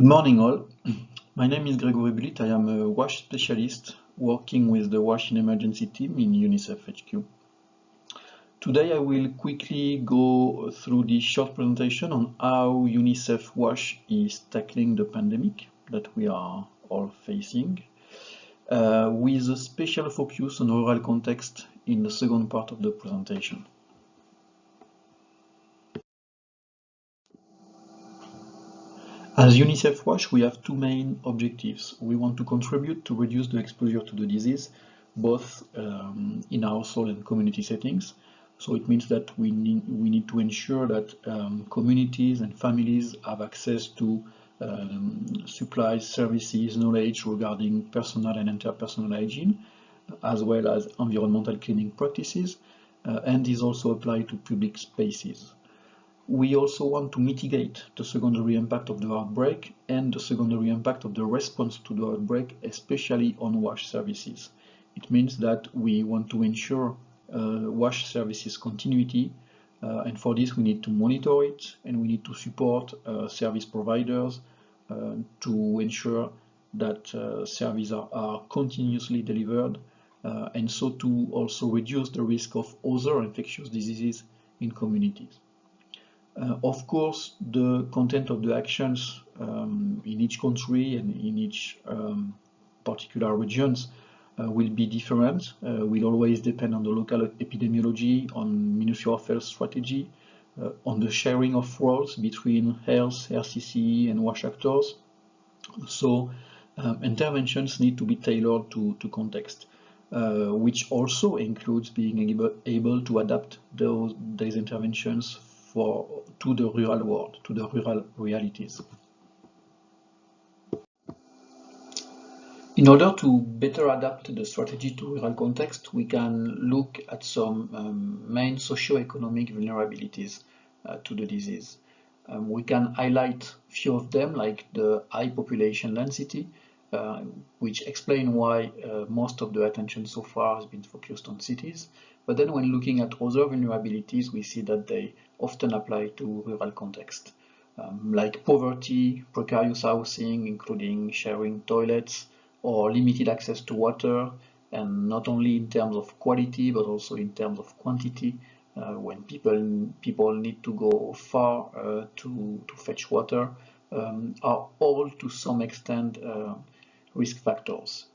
morning all. My name is Gregory Bulit. I am a WASH specialist working with the WASH in Emergency team in UNICEF HQ. Today I will quickly go through this short presentation on how UNICEF WASH is tackling the pandemic that we are all facing, with a special focus on rural context in the second part of the presentation. As UNICEF WASH, we have two main objectives. We want to contribute to reduce the exposure to the disease, both in household and community settings. So it means that we need to ensure that communities and families have access to supplies, services, knowledge regarding personal and interpersonal hygiene, as well as environmental cleaning practices, and these also apply to public spaces. We also want to mitigate the secondary impact of the outbreak and the secondary impact of the response to the outbreak, especially on WASH services. It means that we want to ensure WASH services continuity, and for this we need to monitor it and we need to support service providers to ensure that services are continuously delivered, and so to also reduce the risk of other infectious diseases in communities. Of course, the content of the actions in each country and in each particular regions will be different, will always depend on the local epidemiology, on Ministry of Health strategy, on the sharing of roles between health, RCC and WASH actors. So interventions need to be tailored to context, which also includes being able to adapt these interventions to the rural world, to the rural realities. In order to better adapt the strategy to rural context, we can look at some main socio-economic vulnerabilities to the disease. We can highlight a few of them, like the high population density, which explain why most of the attention so far has been focused on cities. But then when looking at other vulnerabilities, we see that they often apply to rural context, like poverty, precarious housing, including sharing toilets, or limited access to water, and not only in terms of quality, but also in terms of quantity, when people need to go far to fetch water, are all to some extent risk factors.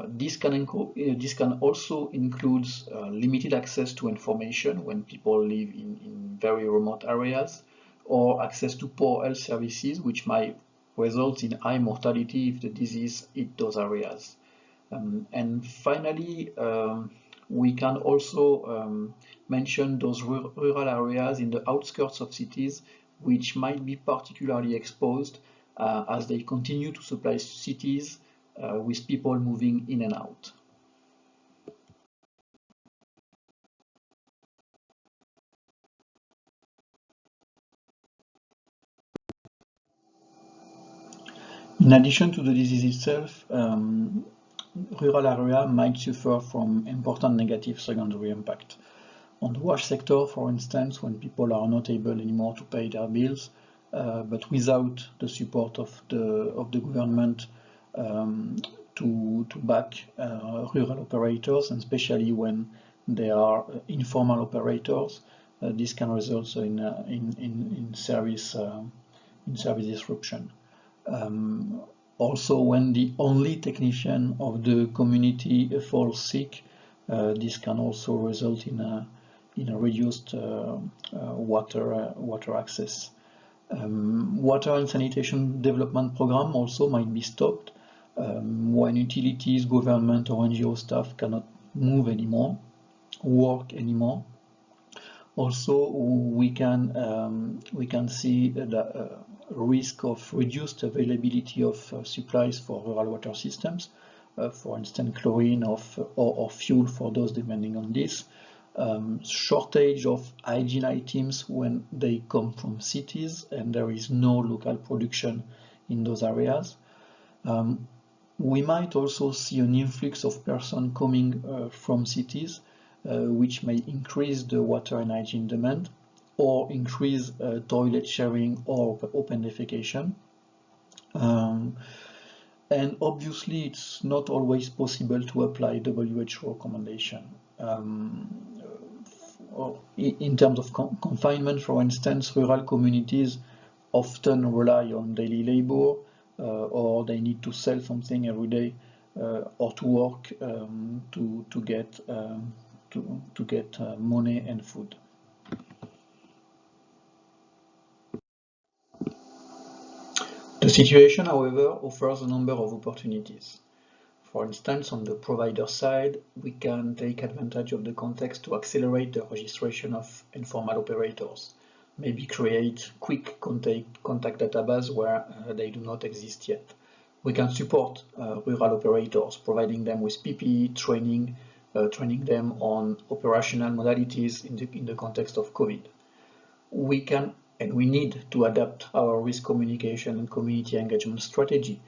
This can also include limited access to information when people live in very remote areas, or access to poor health services, which might result in high mortality if the disease hits those areas. And finally, we can also mention those rural areas in the outskirts of cities, which might be particularly exposed as they continue to supply cities with people moving in and out. In addition to the disease itself, rural area might suffer from important negative secondary impact. On the WASH sector, for instance, when people are not able anymore to pay their bills, but without the support of the government to back rural operators, and especially when they are informal operators, this can result in service disruption. Also, when the only technician of the community falls sick, this can also result in a reduced water access. Water and sanitation development program also might be stopped when utilities, government or NGO staff cannot move anymore, work anymore. Also, we can see the risk of reduced availability of supplies for rural water systems, for instance chlorine or fuel for those depending on this. Shortage of hygiene items when they come from cities and there is no local production in those areas. We might also see an influx of persons coming from cities, which may increase the water and hygiene demand, or increase toilet sharing or open defecation. And obviously, it's not always possible to apply WHO recommendation. In terms of confinement, for instance, rural communities often rely on daily labor, or they need to sell something every day, or to work to get money and food. The situation, however, offers a number of opportunities. For instance, on the provider side, we can take advantage of the context to accelerate the registration of informal operators, maybe create quick contact database where they do not exist yet. We can support rural operators, providing them with PPE training, training them on operational modalities in the context of COVID. We can and we need to adapt our risk communication and community engagement strategy.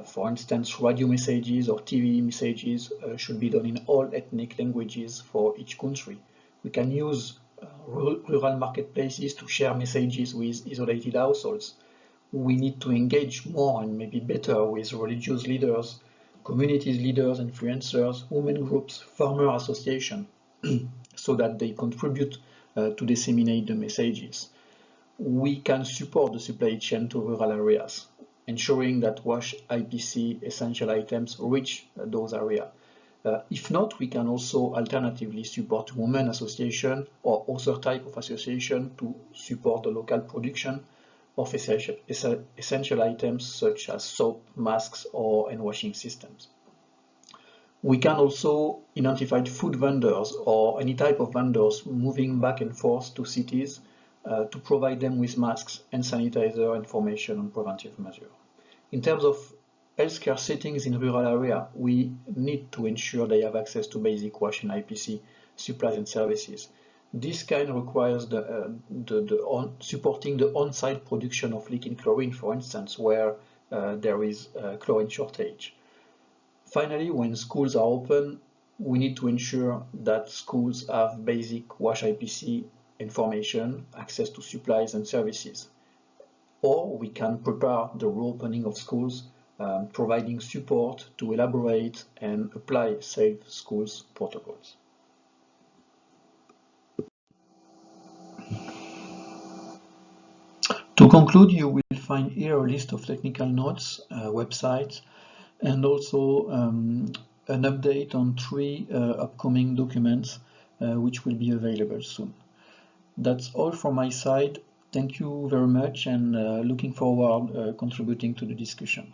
For instance, radio messages or TV messages should be done in all ethnic languages for each country. We can use rural marketplaces to share messages with isolated households. We need to engage more and maybe better with religious leaders, communities leaders, influencers, women groups, farmer associations, so that they contribute to disseminate the messages. We can support the supply chain to rural areas, ensuring that WASH IPC essential items reach those areas. If not, we can also alternatively support women association or other type of association to support the local production of essential items such as soap, masks, or hand washing systems. We can also identify food vendors or any type of vendors moving back and forth to cities to provide them with masks and sanitizer information on preventive measures. In terms of healthcare settings in rural area, we need to ensure they have access to basic WASH and IPC supplies and services. This kind requires supporting the on-site production of liquid chlorine, for instance, where there is a chlorine shortage. Finally, when schools are open, we need to ensure that schools have basic WASH IPC information, access to supplies and services. Or we can prepare the reopening of schools, providing support to elaborate and apply safe schools protocols. To conclude, you will find here a list of technical notes, websites, and also an update on 3 upcoming documents which will be available soon. That's all from my side. Thank you very much, and looking forward contributing to the discussion.